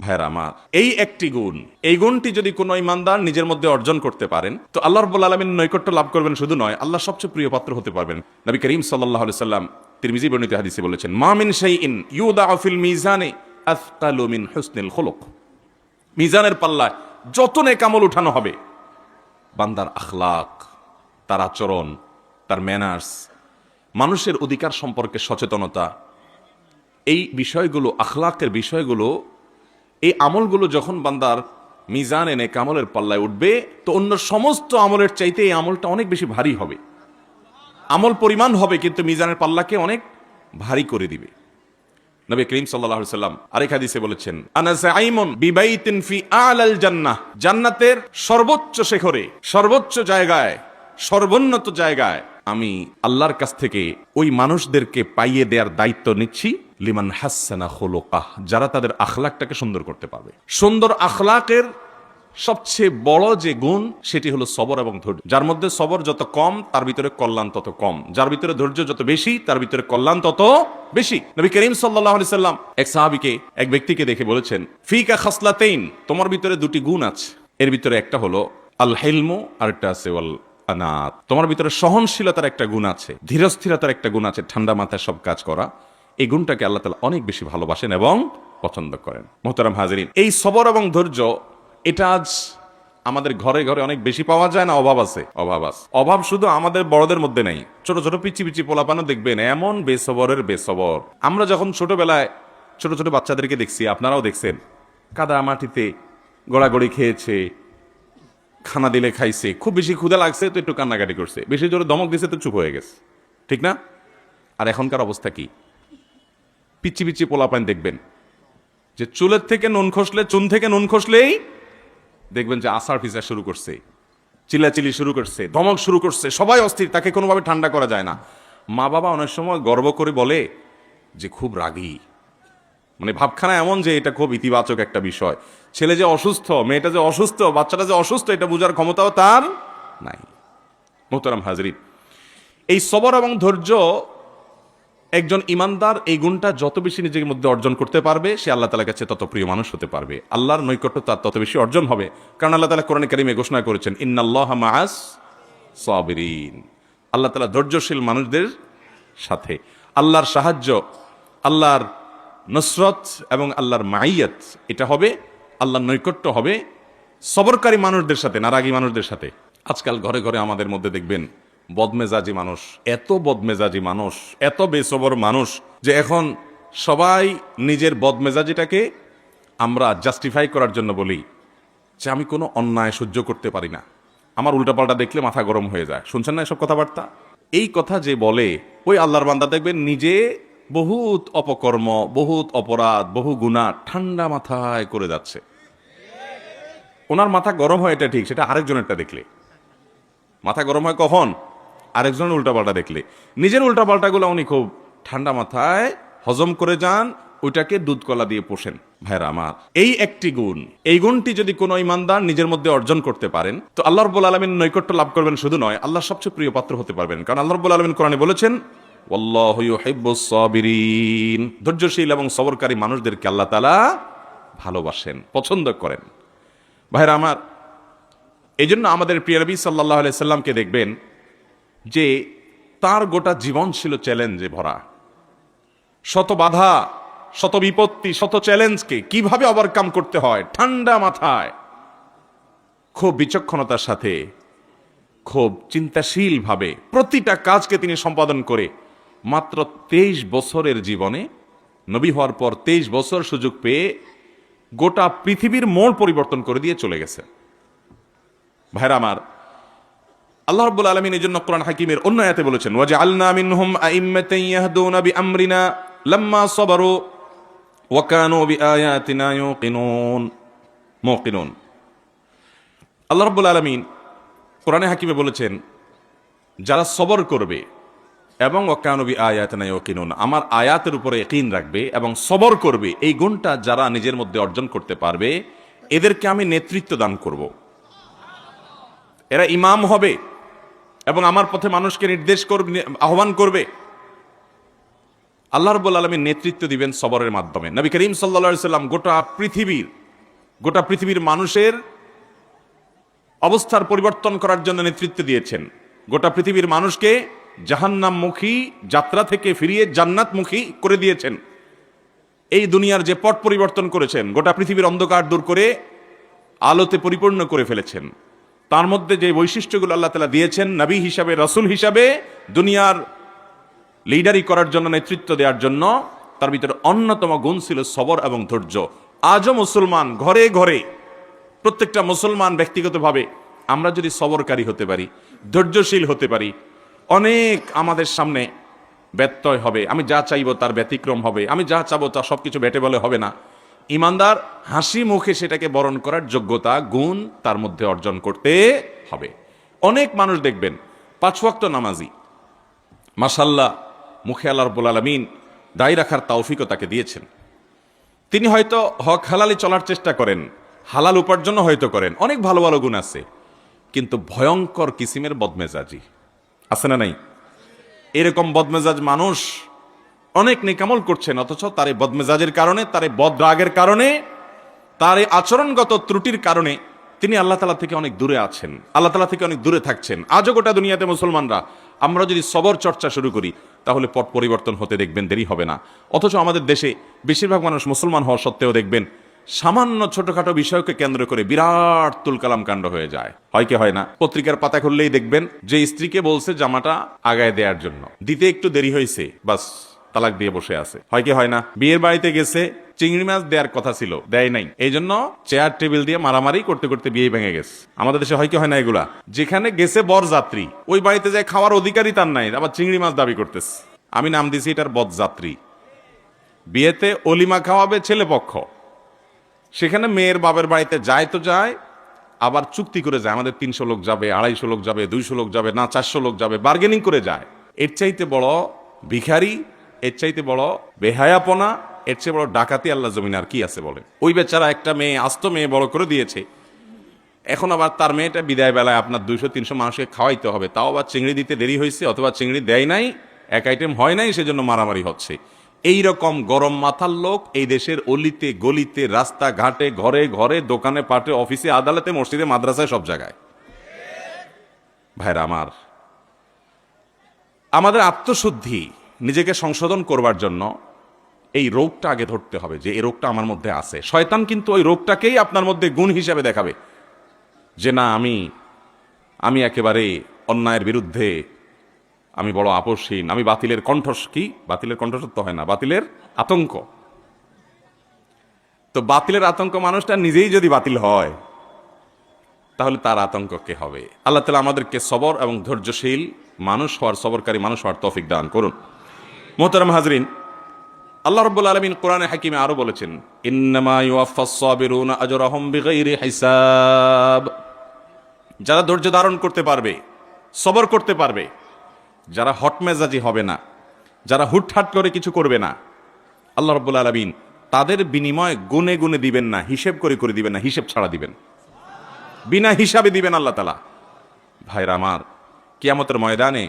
ভাইরা আমার, এই একটি গুণ, এই গুণটি যদি কোনো ইমানদার নিজের মধ্যে অর্জন করতে পারেন তো আল্লাহ রাব্বুল আলামিনের নৈকট্য লাভ করবেন, শুধু নয় আল্লাহ সবচেয়ে প্রিয় পাত্র হতে পারবেন। নবী করিম সাল্লাল্লাহু আলাইহি সাল্লাম তিরমিজি বর্ণিত হাদিসে বলেছেন, মা মিন শাইইন ইউদাউ ফিল মিজানে আথকালু মিন হুসনিল খুলুক। মিজানের পাল্লায় যত নেক আমল উঠানো হবে, বান্দার আখলাক, তার আচরণ, তার ম্যানার্স, মানুষের অধিকার সম্পর্কে সচেতনতা, এই বিষয়গুলো, আখলাকের বিষয়গুলো, এই আমলগুলো যখন বান্দার মিজান এনে কামলের পাল্লায় উঠবে তো অন্য সমস্ত আমলের চাইতে এই আমলটা অনেক বেশি ভারী হবে। আমল পরিমাণ হবে কিন্তু মিজানের পাল্লাকে অনেক ভারী করে দিবে। নবী করিম সাল্লাল্লাহু আলাইহি সাল্লাম আরেক হাদিসে বলেছেন, আনা যাইমুন বিবাইতিন ফি আলাল জান্নাহ, জান্নাতের সর্বোচ্চ শিখরে, সর্বোচ্চ জায়গায়, সর্বোন্নত জায়গায় আমি আল্লাহর কাছ থেকে ওই মানুষদেরকে পাইয়ে দেওয়ার দায়িত্ব নিচ্ছি, লিমান হাসানা খুলুকাহ, যারা তাদের আখলাকটাকে সুন্দর করতে পারবে। সুন্দর আখলাকের সবচেয়ে বড় যে গুণ সেটি হলো সবর এবং ধৈর্য। যার মধ্যে সবর যত কম তার ভিতরে কল্যাণ তত কম, যার ভিতরে ধৈর্য যত বেশি তার ভিতরে কল্যাণ তত বেশি। নবী করিম সাল্লাল্লাহু আলাইহি সাল্লাম এক সাহাবীকে, এক ব্যক্তিকে দেখে বলেছেন, ফিকা খাসলাতাইন, তোমার ভিতরে দুটি গুণ আছে, এর ভিতরে একটা হলো আল হিলমু আর একটা আছে ওয়াল আনাত। তোমার ভিতরে সহনশীলতার একটা গুণ আছে, ধীরস্থিরতার একটা গুণ আছে, ঠান্ডা মাথায় সব কাজ করা। এই গুণটাকে আল্লাহ তাআলা অনেক বেশি ভালোবাসেন এবং পছন্দ করেন। মুহতারাম হাজিরিন, এই সবর এবং ধৈর্য এটা আজ আমাদের ঘরে ঘরে অনেক বেশি পাওয়া যায় না? অভাব আছে, অভাব আছে। অভাব শুধু আমাদের বড়দের মধ্যে নেই, ছোট ছোট পিচি পিচি পোলাপানও দেখবেন এমন বেসবরের বেসবর। আমরা যখন ছোটবেলায় ছোট ছোট বাচ্চাদেরকে দেখছি, আপনারাও দেখছেন, কাদা মাটিতে গড়াগড়ি খেয়েছে, খানা দিলে খাইছে, খুব বেশি ক্ষুধা লাগছে তো একটু কান্নাকাটি করছে, বেশি জোরে ধমক দিছে তো চুপ হয়ে গেছে, ঠিক না? আর এখনকার অবস্থা কি? পিচি পিচি পোলাপান দেখবেন যে চুলের থেকে নুন খসলে, চুন থেকে নুন খসলেই দেখবেন যে আসার পিসা শুরু করছে, চিল্লাচিল্লি শুরু করছে, ধমক শুরু করছে, সবাই অস্থির, তাকে কোনোভাবে ঠান্ডা করা যায় না। মা বাবা অনেক সময় গর্ব করে বলে যে খুব রাগী, মানে ভাবখানা এমন যে এটা খুব ইতিবাচক একটা বিষয়। ছেলে যে অসুস্থ, মেয়েটা যে অসুস্থ, বাচ্চাটা যে অসুস্থ, এটা বোঝার ক্ষমতাও তার নাই। মুহতারাম হাজরিন, এই সবর এবং ধৈর্য, একজন ইমানদার এই গুণটা যত বেশি নিজের মধ্যে অর্জন করতে পারবে সে আল্লাহ তাআলার কাছে তত প্রিয় মানুষ হতে পারবে, আল্লাহর নৈকট্য তার তত বেশি অর্জন হবে। কারণ আল্লাহ তাআলা কোরআনে কারীমে ঘোষণা করেছেন, ইন্নাল্লাহা মাআস সাবিরিন, আল্লাহ তাআলা ধৈর্যশীল মানুষদের সাথে। আল্লাহর সাহায্য, আল্লাহর নসরত এবং আল্লাহর মাইয়াত এটা হবে, আল্লাহর নৈকট্য হবে সবরকারী মানুষদের সাথে, নারাগী মানুষদের সাথে। আজকাল ঘরে ঘরে আমাদের মধ্যে দেখবেন বদমেজাজি মানুষ, এত বদমেজাজি মানুষ, এত বেসবর মানুষ যে এখন সবাই নিজের বদমেজাজিটাকে আমরা জাস্টিফাই করার জন্য বলি যে আমি কোনো অন্যায় সহ্য করতে পারি না, আমার উল্টাপাল্টা দেখলে মাথা গরম হয়ে যায়। শুনছেন না এসব কথাবার্তা? এই কথা যে বলে ওই আল্লাহর বান্দা দেখবেন নিজে বহুত অপকর্ম, বহুত অপরাধ, বহু গুনাহ ঠান্ডা মাথায় করে যাচ্ছে। ওনার মাথা গরম হয় এটা ঠিক, সেটা আরেকজনেরটা দেখলে। মাথা গরম হয় কখন? আরেকজনের উল্টাপাল্টা দেখলে। নিজের উল্টাপাল্টাগুলো উনি খুব ঠান্ডা মাথায় হজম করে যান, ওইটাকে দুধ কলা দিয়ে পোষেন। ভাইরা আমার, এই একটি গুণ, এই গুণটি যদি কোনো ইমানদার নিজের মধ্যে অর্জন করতে পারেন তো আল্লাহ রাব্বুল আলামিনের নৈকট্য লাভ করবেন, শুধু নয় আল্লাহ সবচেয়ে প্রিয় পাত্র হতে পারবেন। কারণ আল্লাহ রাব্বুল আলামিন কোরআনে বলেছেন, ওয়াল্লাহু ইউহিব্বুস সাবিরিন, ধৈর্যশীল এবং সবরকারী মানুষদেরকে আল্লাহ তাআলা ভালোবাসেন, পছন্দ করেন। ভাইরা আমার, এই জন্য আমাদের প্রিয় নবী সাল্লাল্লাহু আলাইহি সাল্লামকে দেখবেন যে তার গোটা জীবন ছিল চ্যালেঞ্জে ভরা। শত বাধা, শত বিপত্তি, শত চ্যালেঞ্জকে কিভাবে ওভারকাম করতে হয় ঠান্ডা মাথায়, খুব বিচক্ষণতার সাথে, খুব চিন্তাশীল ভাবে প্রতিটা কাজকে তিনি সম্পাদন করে মাত্র 23 বছরের জীবনে, নবী হওয়ার পর 23 বছর সুযোগ পেয়ে গোটা পৃথিবীর মোড় পরিবর্তন করে দিয়ে চলে গেছে। ভাইরা আমার, আল্লাহ রাব্বুল আলামিন এই জন্য কোরআন হাকিমের অন্য আয়াতে বলেছেন, ওয়াজআলনা মিনহুম আইম্মাতান ইয়াহদুনা বিআমরিনা লাম্মা সাবারু ওয়া কানু বিআয়াতিনা মুকিনুন। আল্লাহ রাব্বুল আলামিন কোরআনে হাকিমে বলেছেন, যারা সবর করবে এবং ওয়া কানু বিআয়াতিনা ইউকিনুন, আমার আয়াতের উপরে ইয়াকিন রাখবে এবং সবর করবে, এই গুণটা যারা নিজের মধ্যে অর্জন করতে পারবে এদেরকে আমি নেতৃত্ব দান করব। এরা ইমাম হবে এবং আমার পথে মানুষকে নির্দেশ করবে, আহ্বান করবে। আল্লাহ রাব্বুল আলামিন নেতৃত্ব দিবেন সবরের মাধ্যমে। নবী করিম সাল্লাল্লাহু আলাইহি সাল্লাম গোটা পৃথিবীর গোটা পৃথিবীর মানুষের অবস্থার পরিবর্তন করার জন্য নেতৃত্ব দিয়েছেন। গোটা পৃথিবীর মানুষকে জাহান্নামমুখী যাত্রা থেকে ফিরিয়ে জান্নাতমুখী করে দিয়েছেন। এই দুনিয়ার যে পট পরিবর্তন করেছেন, গোটা পৃথিবীর অন্ধকার দূর করে আলোতে পরিপূর্ণ করে ফেলেছেন। তার মধ্যে যে বৈশিষ্ট্যগুলো আল্লাহ তাআলা দিয়েছেন, নবী হিসাবে, রাসূল হিসাবে দুনিয়ার লিডারি করার জন্য, নেতৃত্ব দেওয়ার জন্য, তার ভিতরে অন্যতম গুণ ছিল সবর এবং ধৈর্য। আজও মুসলমান ঘরে ঘরে, প্রত্যেকটা মুসলমান ব্যক্তিগতভাবে আমরা যদি সবরকারী হতে পারি, ধৈর্যশীল হতে পারি, অনেক আমাদের সামনে ব্যত্যয় হবে। আমি যা চাইবো তার ব্যতিক্রম হবে, আমি যা চাবো তা সবকিছু বেটে বলে হবে না। ইমানদার হাসি মুখে সেটাকে বরণ করার যোগ্যতা, গুণ তার মধ্যে অর্জন করতে হবে। অনেক মানুষ দেখবেন 5 ওয়াক্ত নামাজি, মাশাআল্লাহ, মুখে আল্লাহ রাব্বুল আলামিন দায় রাখার তৌফিকও তাকে দিয়েছেন। তিনি হয়তো হক হালালি চলার চেষ্টা করেন, হালাল উপার্জন হয়তো করেন, অনেক ভালো ভালো গুণ আছে, কিন্তু ভয়ঙ্কর কিসিমের বদমেজাজি আছে না নাই? এরকম বদমেজাজ মানুষ অনেক নেকামল করছেন, অথচ তার এই বদমেজাজের কারণে, তার এই বদরাগের কারণে, তার এই আচরণগত ত্রুটির কারণে তিনি আল্লাহ তাআলা থেকে অনেক দূরে আছেন, আল্লাহ তাআলা থেকে অনেক দূরে থাকছেন। আজও গোটা দুনিয়াতে মুসলমানরা আমরা যদি সবর চর্চা শুরু করি তাহলে পট পরিবর্তন হতে দেখবেন দেরি হবে না। অথচ আমাদের দেশে বেশিরভাগ মানুষ মুসলমান হওয়া সত্ত্বেও দেখবেন সামান্য ছোটখাটো বিষয়কে কেন্দ্র করে বিরাট তুলকালাম কাণ্ড হয়ে যায়। হয় কি হয় না? পত্রিকার পাতা খুললেই দেখবেন যে স্ত্রীকে বলছে জামাটা আগায় দেওয়ার জন্য, দিতে একটু দেরি হয়েছে, বাস তালাক দিয়ে বসে আছে। হয় কি হয় না? বিয়ের বাড়িতে গেছে, চিংড়ি মাছ দেওয়ার কথা ছিল, দেয় নাই, এই জন্য চেয়ার টেবিল দিয়ে মারামারি করতে করতে বিয়ে ভেঙে গেছে। আমাদের দেশে হয় কি হয় না এগুলা? যেখানে গেছে বরযাত্রী, ওই বাড়িতে যায় খাওয়ার অধিকারই তার নাই, আবার চিংড়ি মাছ দাবি করতেছে। আমি নাম দিছি এটার বরযাত্রী। বিয়েতে অলিমা খাওয়াবে ছেলে পক্ষ, সেখানে মেয়ের বাবার বাড়িতে যায় তো যায়, আবার চুক্তি করে যায়, আমাদের 300 লোক যাবে, 250 লোক যাবে, 200 লোক যাবে, না 400 লোক যাবে, বার্গেনিং করে যায়। এর চাইতে বড় ভিখারি, এর চাইতে বড় বেহায়াপনা, এর চেয়ে বড় ডাকাতি আল্লাহ জমিন আর কি আছে বলে? ওই বেচারা একটা মেয়ে, আস্ত মেয়ে বড় করে দিয়েছে, এখন আবার তার মেয়েটা বিদায় বেলায় আপনার 200-300 মানুষকে খাওয়াইতে হবে, তাও আবার চিংড়ি দিতে দেরি হয়েছে, অথবা চিংড়ি দেয় নাই, এক আইটেম হয় নাই, সেজন্য মারামারি হচ্ছে। এই রকম গরম মাথার লোক এই দেশের অলিতে গলিতে, রাস্তা ঘাটে, ঘরে ঘরে, দোকানে পাটে, অফিসে, আদালতে, মসজিদে, মাদ্রাসায়, সব জায়গায়। ভাইরা আমার, আমাদের আত্মশুদ্ধি, নিজেকে সংশোধন করবার জন্য এই রোগটা আগে ধরতে হবে যে এই রোগটা আমার মধ্যে আছে। শয়তান কিন্তু ওই রোগটাকেই আপনার মধ্যে গুণ হিসাবে দেখাবে যে না, আমি একেবারে অন্যায়ের বিরুদ্ধে, আমি বড় আপসহীন, আমি বাতিলের বাতিলের কণ্ঠস্বর হয় না, বাতিলের আতঙ্ক। তো বাতিলের আতঙ্ক মানুষটা নিজেই যদি বাতিল হয় তাহলে তার আতঙ্ক কে হবে? আল্লাহ তাআলা আমাদেরকে সবর এবং ধৈর্যশীল মানুষ হওয়ার, সবরকারী মানুষ হওয়ার তৌফিক দান করুন। মোহতারাম হাজরিন, আল্লাহ রাব্বুল আলামিন কোরআনে হাকিমে আরো বলেছেন, ইন্নামা ইউওয়াফাস সাবিরুনা আজরাহুম বিগাইরি হিসাব। যারা ধৈর্য ধারণ করতে পারবে, সবর করতে পারবে, যারা হটমেজাজি হবে না, যারা হুটহাট করে কিছু করবে না, আল্লাহ রাব্বুল আলামিন তাদের বিনিময় গুনে গুনে দিবেন না, হিসেব করে করে দিবেন না, হিসেব ছাড়া দিবেন, বিনা হিসাবে দিবেন আল্লাহ তাআলা। ভাইরা আমার, কিয়ামতের ময়দানে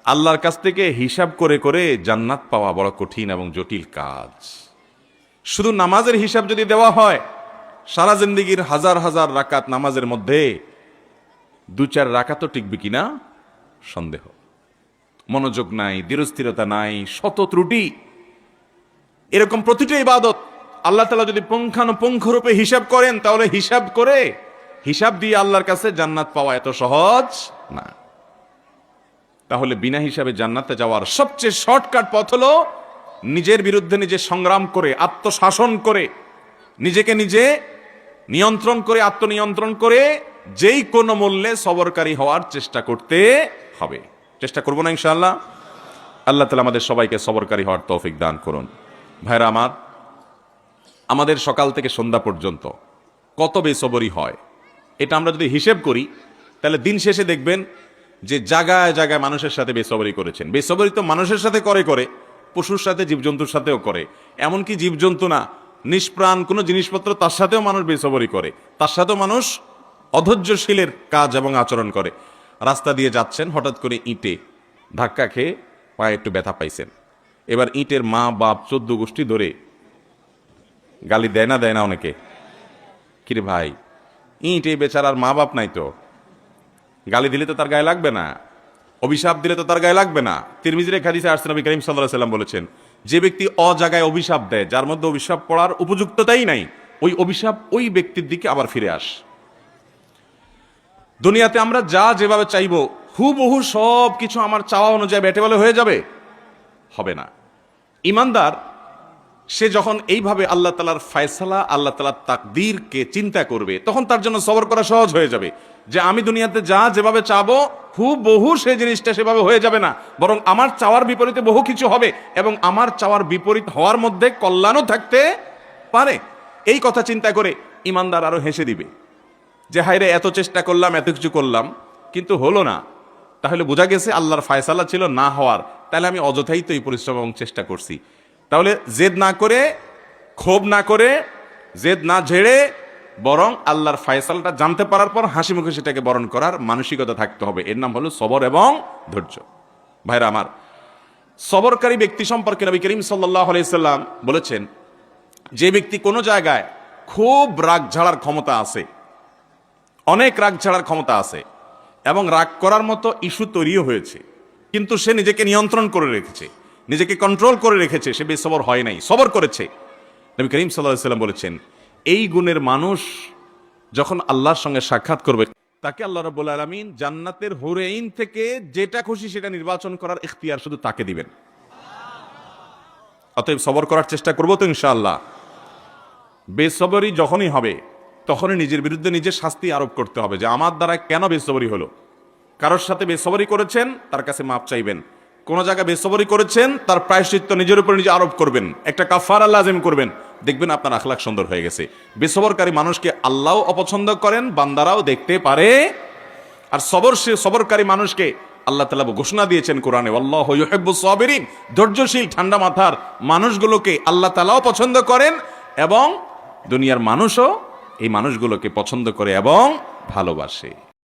আল্লাহর কাছ থেকে হিসাব করে করে জান্নাত পাওয়া বড় কঠিন এবং জটিল কাজ। শুধু নামাজের হিসাব যদি দেওয়া হয়, সারা জিন্দেগির হাজার হাজার রাকাত নামাজের মধ্যে 2-4 রাকাতও টিকবে কিনা সন্দেহ। মনোযোগ নাই, দৃঢ়স্থিরতা নাই, শত ত্রুটি। এরকম প্রতিটা ইবাদত আল্লাহ তাআলা যদি পুঙ্খানুপুঙ্খরূপে হিসাব করেন, তাহলে হিসাব দিয়ে আল্লাহর কাছে জান্নাত পাওয়া এত সহজ না। তাহলে বিনা হিসাবে জান্নাতে যাওয়ার সবচেয়ে শর্টকাট পথ হলো নিজের বিরুদ্ধে নিজে সংগ্রাম করে, আত্মশাসন করে, নিজেকে নিজে নিয়ন্ত্রণ করে, আত্মনিয়ন্ত্রণ করে যেই কোনো মূল্যে সবরকারী হওয়ার চেষ্টা করতে হবে। চেষ্টা করবো না ইনশাআল্লাহ? আল্লাহ তাআলা আমাদের সবাইকে সবরকারী হওয়ার তৌফিক দান করুন। ভাইরা আমার, আমাদের সকাল থেকে সন্ধ্যা পর্যন্ত কত বেসবরি হয়, এটা আমরা যদি হিসেব করি তাহলে দিন শেষে দেখবেন যে জায়গায় জায়গায় মানুষের সাথে বেসবরি করেছেন। বেসবরি তো মানুষের সাথে করে, পশুর সাথে, জীবজন্তুর সাথেও করে। এমনকি জীবজন্তু না, নিষ্প্রাণ কোনো জিনিসপত্র, তার সাথেও মানুষ বেসবরি করে, তার সাথেও মানুষ অধৈর্যশীলের কাজ এবং আচরণ করে। রাস্তা দিয়ে যাচ্ছেন, হঠাৎ করে ইটে ধাক্কা খেয়ে পায়ে একটু ব্যথা পাইছেন, এবার ইটের মা বাপ 14 গোষ্ঠী ধরে গালি দেয় না অনেকে? কিরে ভাই, ইট এই বেচারার মা বাপ নাই তো, গালি দিলে তো তার গায়ে লাগবে না, অভিশাপ দিলে তো তার গায়ে লাগবে না। তিরমিজির এক হাদিসে আসছে নবী করিম সাল্লাল্লাহু আলাইহি ওয়াসাল্লাম বলেছেন, যে ব্যক্তি অজাগায় অভিশাপ দেয়, যার মধ্যে অভিশাপ পড়ার উপযুক্ততাই নাই, ওই অভিশাপ ওই ব্যক্তির দিকে আবার ফিরে আস। দুনিয়াতে আমরা যা যেভাবে চাইবো হুবহু সব কিছু আমার চাওয়া অনুযায়ী বেটে বলে হয়ে যাবে, হবে না। ইমানদার সে যখন এইভাবে আল্লাহ তাআলার ফয়সালা, আল্লাহ তাআলার তাকদীরকে চিন্তা করবে, তখন তার জন্য সবর করা সহজ হয়ে যাবে। যে আমি দুনিয়াতে যা যেভাবে চাবো হুবহু সেই জিনিসটা সেভাবে হয়ে যাবে না, বরং আমার চাওয়ার বিপরীতে বহু কিছু হবে, এবং আমার চাওয়ার বিপরীত হওয়ার মধ্যে কল্যাণও থাকতে পারে। এই কথা চিন্তা করে ইমানদার আরো হেসে দিবে যে হায়রে, এত চেষ্টা করলাম, এত কিছু করলাম, কিন্তু হলো না। তাহলে বোঝা গেছে আল্লাহর ফায়সালা ছিল না হওয়ার, তাহলে আমি অযথাই তো এই পরিশ্রম এবং চেষ্টা করছি। তাহলে জেদ না করে, ক্ষোভ না করে, জেদ না ঝেড়ে, বরং আল্লাহর ফায়সালাটা জানতে পারার পর হাসি মুখে সেটাকে বরণ করার মানসিকতা থাকতে হবে। এর নাম হলো সবর এবং ধৈর্য। ভাইরা আমার, সবরকারী ব্যক্তি সম্পর্কে নবী করিম সাল্লাল্লাহু আলাইহি সাল্লাম বলেছেন, যে ব্যক্তি কোনো জায়গায় খুব রাগ ঝাড়ার ক্ষমতা আছে, অনেক রাগ ছাড়ার ক্ষমতা আছে, এবং রাগ করার মতো ইস্যু তৈরিও হয়েছে, কিন্তু সে নিজেকে নিয়ন্ত্রণ করে রেখেছে, নিজেকে কন্ট্রোল করে রেখেছে, সে বেসবর হয় নাই, সবর করেছে। নবী করিম সাল্লাল্লাহু আলাইহি সাল্লাম বলেছেন, এই গুণের মানুষ যখন আল্লাহর সঙ্গে সাক্ষাৎ করবে, তাকে আল্লাহ রাব্বুল আলামিন জান্নাতের হুরাইন থেকে যেটা খুশি সেটা নির্বাচন করার ইখতিয়ার শুধু তাকে দিবেন। অতএব সবর করার চেষ্টা করবো তো ইনশাআল্লাহ। বেসবরি যখনই হবে তখনই নিজের বিরুদ্ধে নিজের শাস্তি আরোপ করতে হবে, যে আমার দ্বারা কেন বেসবরি হলো। কারোর সাথে বেসবরি করেছেন, তার কাছে মাপ চাইবেন। কোন জায়গায় বেসবরি করেছেন, তার প্রায়শ্চিত্ত নিজের উপর নিজে আরোপ করবেন, একটা কাফারা লাজিম করবেন, দেখবেন আপনার আখলাক সুন্দর হয়ে গেছে। বেসবরকারী মানুষকে আল্লাহও অপছন্দ করেন, বান্দারাও দেখতে পারে। আর সবরকারী মানুষকে আল্লাহ তাআলা ঘোষণা দিয়েছেন কোরআনে, আল্লাহু ইউহিব্বুস সাবিরিন, ধৈর্যশীল ঠান্ডা মাথার মানুষগুলোকে আল্লাহ তাআলাও পছন্দ করেন, এবং দুনিয়ার মানুষও এই মানুষগুলোকে পছন্দ করে এবং ভালোবাসে।